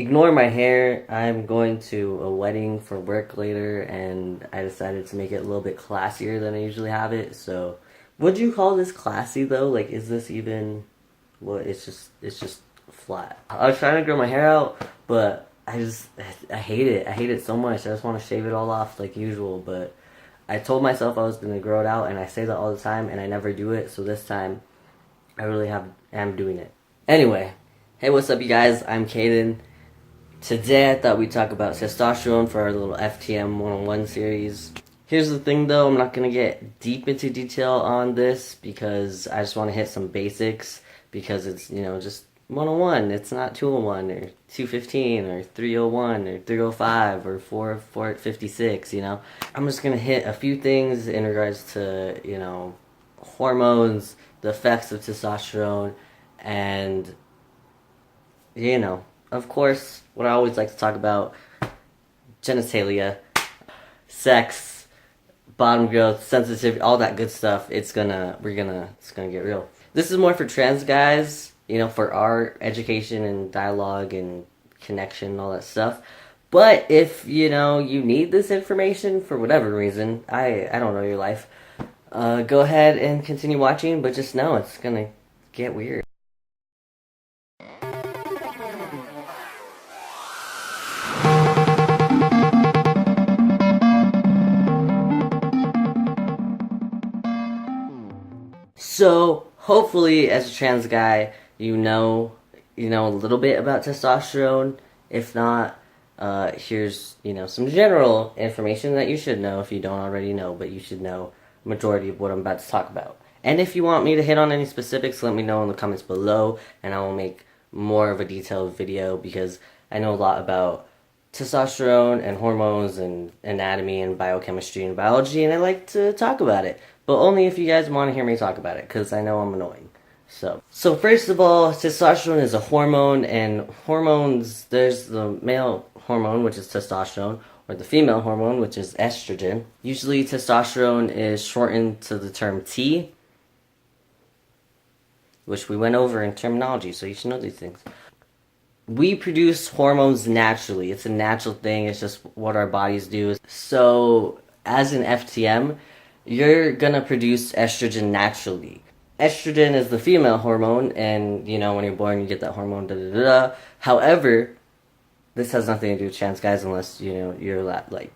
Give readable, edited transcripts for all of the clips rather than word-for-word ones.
Ignore my hair. I'm going to a wedding for work later, and I decided to make it a little bit classier than I usually have it. So, would you call this classy though? Like, is this even? Well, it's just flat. I was trying to grow my hair out, but I hate it. I hate it so much. I just want to shave it all off like usual. But I told myself I was gonna grow it out, and I say that all the time, and I never do it. So this time, I really am doing it. Anyway, hey, what's up, you guys? I'm Caden. Today I thought we'd talk about testosterone for our little FTM 101 series. Here's the thing though, I'm not going to get deep into detail on this because I just want to hit some basics because it's, just 101. It's not 201 or 215 or 301 or 305 or 456, I'm just going to hit a few things in regards to, hormones, the effects of testosterone, and of course, what I always like to talk about, genitalia, sex, bottom growth, sensitivity, all that good stuff. It's gonna get real. This is more for trans guys, for our education and dialogue and connection and all that stuff. But if, you need this information for whatever reason, I don't know your life, go ahead and continue watching, but just know it's gonna get weird. So hopefully, as a trans guy, a little bit about testosterone. If not, here's some general information that you should know if you don't already know, but you should know majority of what I'm about to talk about. And if you want me to hit on any specifics, let me know in the comments below, and I will make more of a detailed video because I know a lot about testosterone and hormones and anatomy and biochemistry and biology, and I like to talk about it. But only if you guys want to hear me talk about it, because I know I'm annoying. So first of all, testosterone is a hormone, and hormones, there's the male hormone, which is testosterone, or the female hormone, which is estrogen. Usually testosterone is shortened to the term T, which we went over in terminology, so you should know these things. We produce hormones naturally. It's a natural thing. It's just what our bodies do. So as an FTM, you're gonna produce estrogen naturally. Estrogen is the female hormone, and when you're born, you get that hormone. Da, da, da, da. However, this has nothing to do with trans guys unless you're like,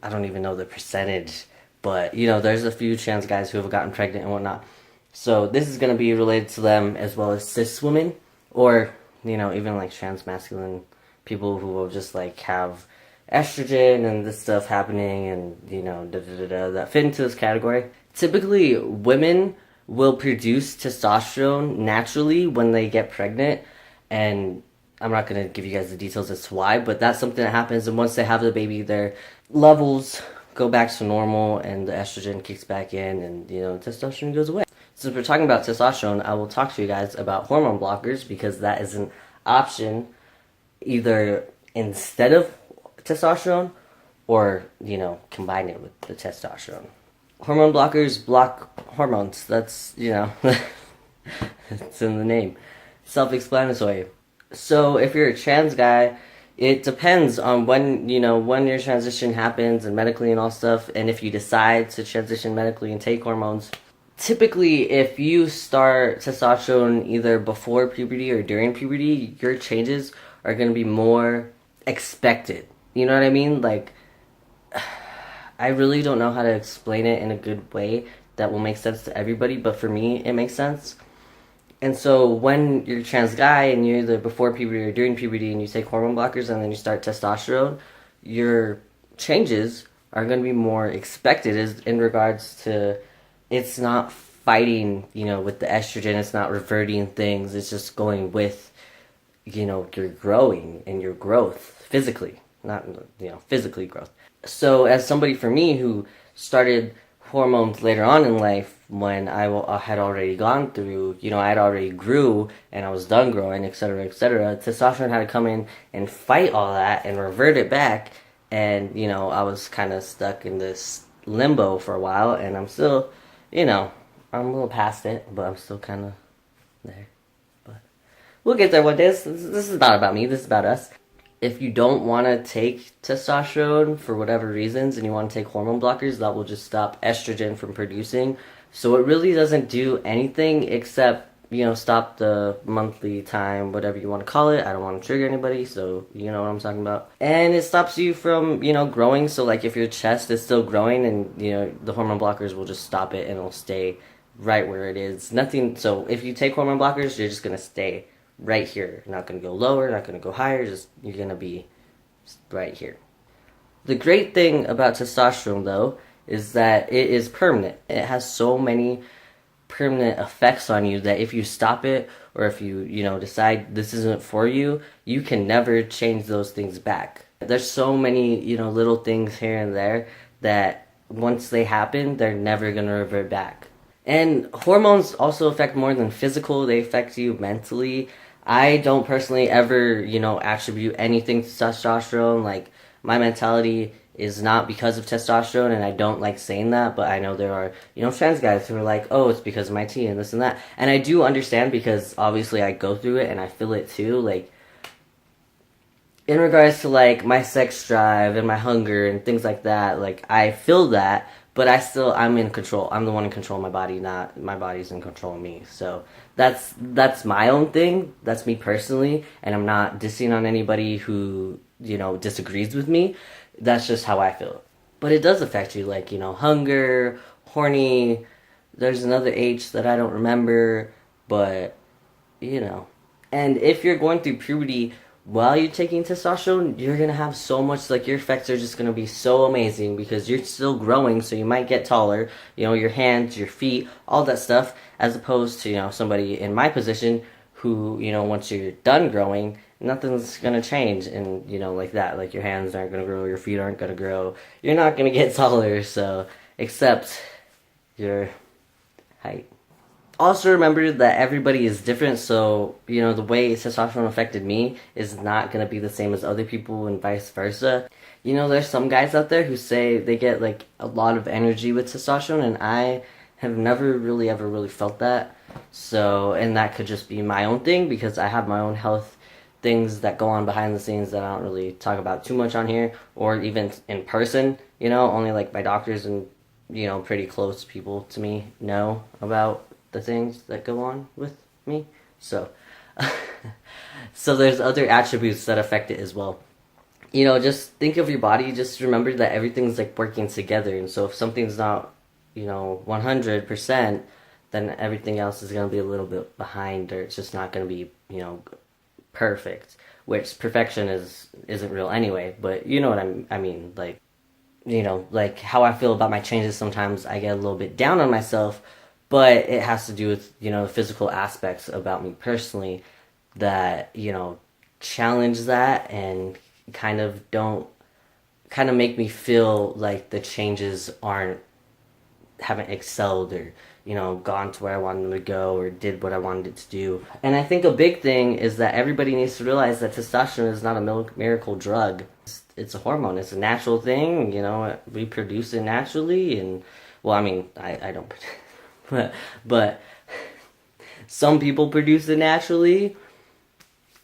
I don't even know the percentage, but there's a few trans guys who have gotten pregnant and whatnot. So this is going to be related to them as well as cis women, or even like trans masculine people who will just like have estrogen and this stuff happening, and da da da da, that fit into this category. Typically, women will produce testosterone naturally when they get pregnant, and I'm not going to give you guys the details as to why, but that's something that happens, and once they have the baby, their levels go back to normal, and the estrogen kicks back in, and testosterone goes away. Since we're talking about testosterone, I will talk to you guys about hormone blockers, because that is an option either instead of testosterone or, combine it with the testosterone. Hormone blockers block hormones. That's, it's in the name. Self-explanatory. So if you're a trans guy, it depends on when your transition happens and medically and all stuff, and if you decide to transition medically and take hormones. Typically, if you start testosterone either before puberty or during puberty, your changes are going to be more expected. You know what I mean? Like, I really don't know how to explain it in a good way that will make sense to everybody, but for me, it makes sense. And so when you're a trans guy and you're either before puberty or during puberty and you take hormone blockers and then you start testosterone, your changes are going to be more expected in regards to it's not fighting, with the estrogen. It's not reverting things. It's just going with, your growing and your growth physically, not, physically growth. So as somebody for me who started hormones later on in life, when I had already gone through, I had already grew and I was done growing, etc., etc., testosterone had to come in and fight all that and revert it back. And, I was kind of stuck in this limbo for a while, and I'm still, I'm a little past it, but I'm still kind of there. We'll get there one day. This is not about me. This is about us. If you don't want to take testosterone for whatever reasons and you want to take hormone blockers, that will just stop estrogen from producing. So it really doesn't do anything except, stop the monthly time, whatever you want to call it. I don't want to trigger anybody, so you know what I'm talking about. And it stops you from, growing. So like if your chest is still growing and, the hormone blockers will just stop it and it'll stay right where it is. Nothing. So if you take hormone blockers, you're just going to stay right here. You're not going to go lower, not going to go higher. You're going to be right here. The great thing about testosterone, though, is that it is permanent. It has so many permanent effects on you that if you stop it or if you, decide this isn't for you, you can never change those things back. There's so many, little things here and there that once they happen, they're never going to revert back. And hormones also affect more than physical. They affect you mentally. I don't personally ever, attribute anything to testosterone. Like, my mentality is not because of testosterone, and I don't like saying that, but I know there are, trans guys who are like, oh, it's because of my T and this and that. And I do understand because obviously I go through it and I feel it too. Like, in regards to, like, my sex drive and my hunger and things like that, like, I feel that, but I'm in control. I'm the one in control of my body, not my body's in control of me. So that's my own thing. That's me personally, and I'm not dissing on anybody who, disagrees with me. That's just how I feel. But it does affect you, like, hunger, horny. There's another H that I don't remember, but, And if you're going through puberty while you're taking testosterone, you're going to have so much, like, your effects are just going to be so amazing because you're still growing, so you might get taller, your hands, your feet, all that stuff, as opposed to, somebody in my position who, once you're done growing, nothing's going to change, and, like that, like, your hands aren't going to grow, your feet aren't going to grow, you're not going to get taller, so, except your height. Also remember that everybody is different, so, the way testosterone affected me is not going to be the same as other people and vice versa. There's some guys out there who say they get, like, a lot of energy with testosterone, and I have never really ever really felt that. So, and that could just be my own thing because I have my own health things that go on behind the scenes that I don't really talk about too much on here or even in person, only like my doctors and, pretty close people to me know about the things that go on with me. So, so there's other attributes that affect it as well. Just think of your body, just remember that everything's like working together. And so if something's not, 100%, then everything else is going to be a little bit behind, or it's just not going to be, perfect. Which perfection isn't real anyway, but you know what I mean. Like, like how I feel about my changes, sometimes I get a little bit down on myself, but it has to do with, the physical aspects about me personally that, challenge that and kind of make me feel like the changes haven't excelled or, gone to where I wanted them to go or did what I wanted it to do. And I think a big thing is that everybody needs to realize that testosterone is not a miracle drug. It's a hormone. It's a natural thing, we produce it naturally. And, well, I mean, I don't, but some people produce it naturally,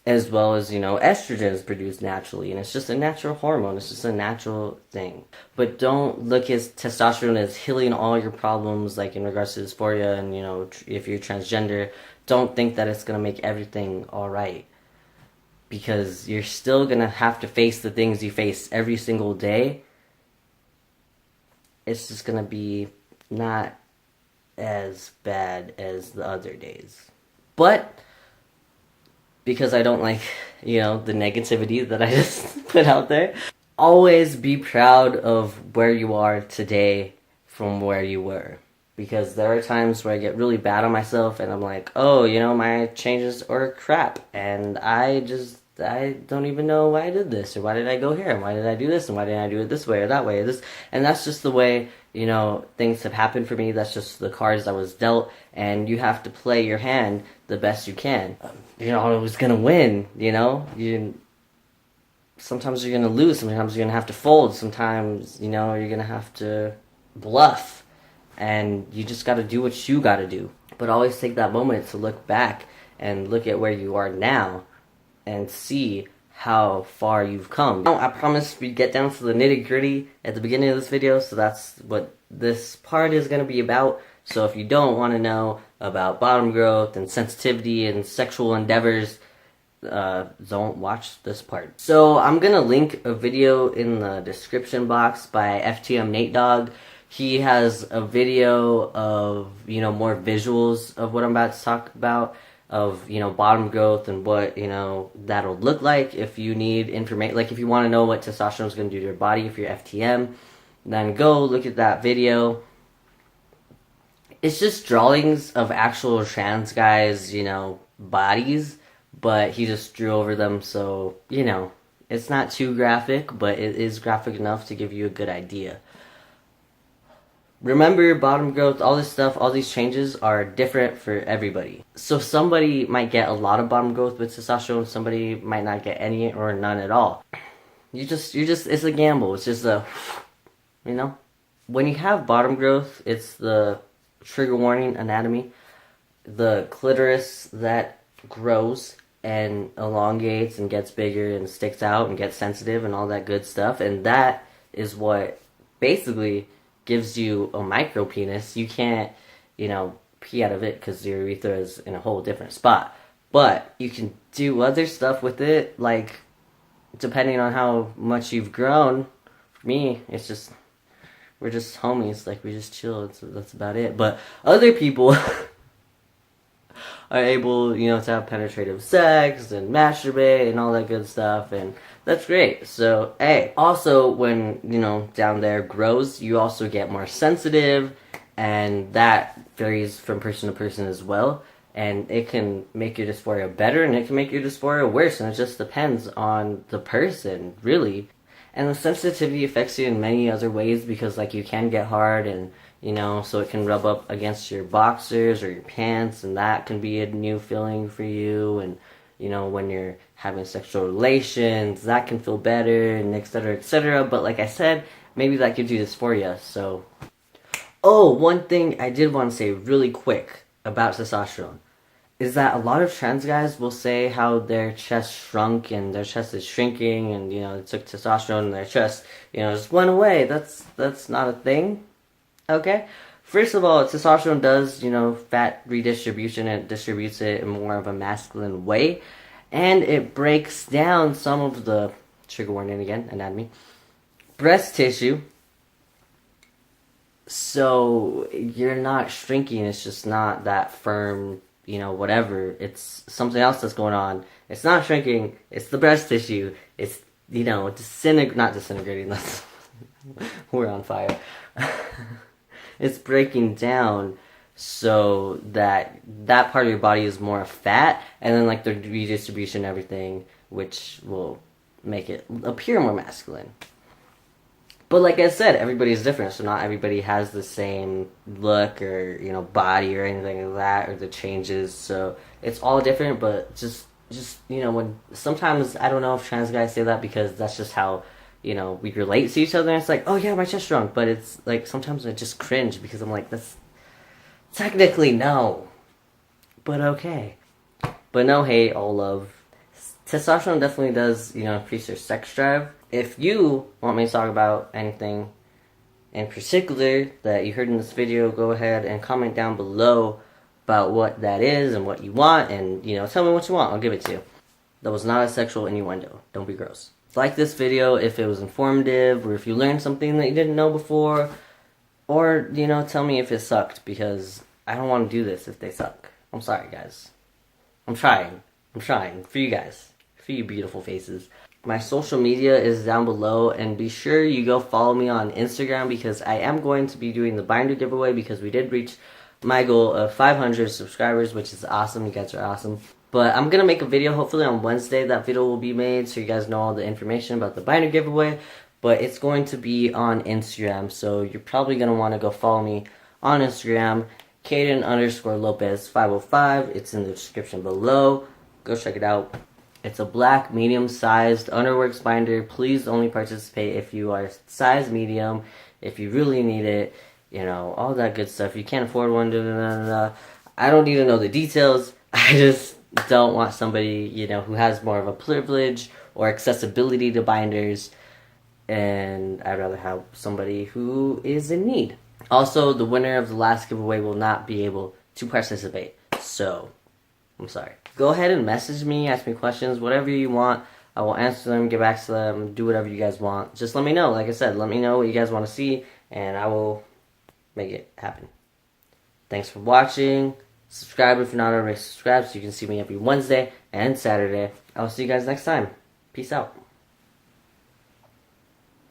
as well as, estrogen is produced naturally, and it's just a natural hormone. It's just a natural thing. But don't look at testosterone as healing all your problems, like in regards to dysphoria and, if you're transgender. Don't think that it's going to make everything all right. Because you're still going to have to face the things you face every single day. It's just going to be not as bad as the other days. But because I don't like, the negativity that I just put out there, always be proud of where you are today from where you were. Because there are times where I get really bad on myself and I'm like, oh, my changes are crap. And I don't even know why I did this, or why did I go here, and why did I do this, and why didn't I do it this way or that way. And that's just the way, things have happened for me. That's just the cards I was dealt, and you have to play your hand the best you can. You're not always going to win, sometimes you're going to lose, sometimes you're going to have to fold, sometimes, you're going to have to bluff, and you just got to do what you got to do. But always take that moment to look back and look at where you are now and see how far you've come. Now, I promised we'd get down to the nitty-gritty at the beginning of this video, so that's what this part is going to be about. So if you don't want to know about bottom growth and sensitivity and sexual endeavors, don't watch this part. So I'm gonna link a video in the description box by FTM Nate Dogg. He has a video of, you know, more visuals of what I'm about to talk about, of, you know, bottom growth and what, you know, that'll look like. If you need information, like if you want to know what testosterone is going to do to your body if you're FTM, then go look at that video. It's just drawings of actual trans guys, you know, bodies, but he just drew over them, so, you know, it's not too graphic, but it is graphic enough to give you a good idea. Remember, bottom growth, all this stuff, all these changes are different for everybody. So somebody might get a lot of bottom growth with testosterone, somebody might not get any or none at all. It's a gamble. It's just a, you know? When you have bottom growth, it's the trigger warning anatomy. The clitoris that grows and elongates and gets bigger and sticks out and gets sensitive and all that good stuff. And that is what basically gives you a micro penis. You can't, you know, pee out of it because your urethra is in a whole different spot. But you can do other stuff with it, like, depending on how much you've grown. For me, it's just, we're just homies, like, we just chill, that's about it. But other people are able, you know, to have penetrative sex and masturbate and all that good stuff, and that's great. So, hey, also when, you know, down there grows, you also get more sensitive, and that varies from person to person as well, and it can make your dysphoria better, and it can make your dysphoria worse, and it just depends on the person, really. And the sensitivity affects you in many other ways, because, like, you can get hard, and, you know, so it can rub up against your boxers or your pants, and that can be a new feeling for you. And, you know, when you're having sexual relations, that can feel better, and etc., etc. But like I said, maybe that gives you dysphoria. So, oh, one thing I did want to say really quick about testosterone is that a lot of trans guys will say how their chest shrunk and their chest is shrinking, and, you know, it took testosterone and their chest, you know, just went away. That's not a thing. Okay? First of all, testosterone does, you know, fat redistribution, and it distributes it in more of a masculine way. And it breaks down some of the, trigger warning again, anatomy, breast tissue. So you're not shrinking, it's just not that firm, you know, whatever. It's something else that's going on. It's not shrinking, it's the breast tissue. It's, you know, not disintegrating, that's, we're on fire. It's breaking down so that that part of your body is more fat, and then, like, the redistribution and everything, which will make it appear more masculine. But like I said, everybody's different, so not everybody has the same look or, you know, body or anything like that, or the changes. So it's all different, but just you know, when sometimes, I don't know if trans guys say that because that's just how, you know, we relate to each other, and it's like, oh yeah, my chest shrunk, but it's like, sometimes I just cringe because I'm like, that's technically no, but okay. But no hate, all love. Testosterone definitely does, you know, increase your sex drive. If you want me to talk about anything in particular that you heard in this video, go ahead and comment down below about what that is and what you want, and, you know, tell me what you want, I'll give it to you. That was not a sexual innuendo, don't be gross. Like this video if it was informative, or if you learned something that you didn't know before, or, you know, tell me if it sucked, because I don't want to do this if they suck. I'm sorry, guys. I'm trying for you guys, for you beautiful faces. My social media is down below, and be sure you go follow me on Instagram, because I am going to be doing the binder giveaway, because we did reach my goal of 500 subscribers, which is awesome. You guys are awesome. But I'm going to make a video, hopefully on Wednesday, that video will be made, so you guys know all the information about the binder giveaway. But it's going to be on Instagram, so you're probably going to want to go follow me on Instagram, Caden_Lopez505. It's in the description below. Go check it out. It's a black, medium-sized Underworks binder. Please only participate if you are size medium, if you really need it, you know, all that good stuff. You can't afford one, I don't need to know the details. I just don't want somebody, you know, who has more of a privilege or accessibility to binders, and I'd rather have somebody who is in need. Also, the winner of the last giveaway will not be able to participate. So, I'm sorry. Go ahead and message me, ask me questions, whatever you want. I will answer them, get back to them, do whatever you guys want. Just let me know. Like I said, let me know what you guys want to see, and I will make it happen. Thanks for watching. Subscribe if you're not already subscribed so you can see me every Wednesday and Saturday. I'll see you guys next time. Peace out.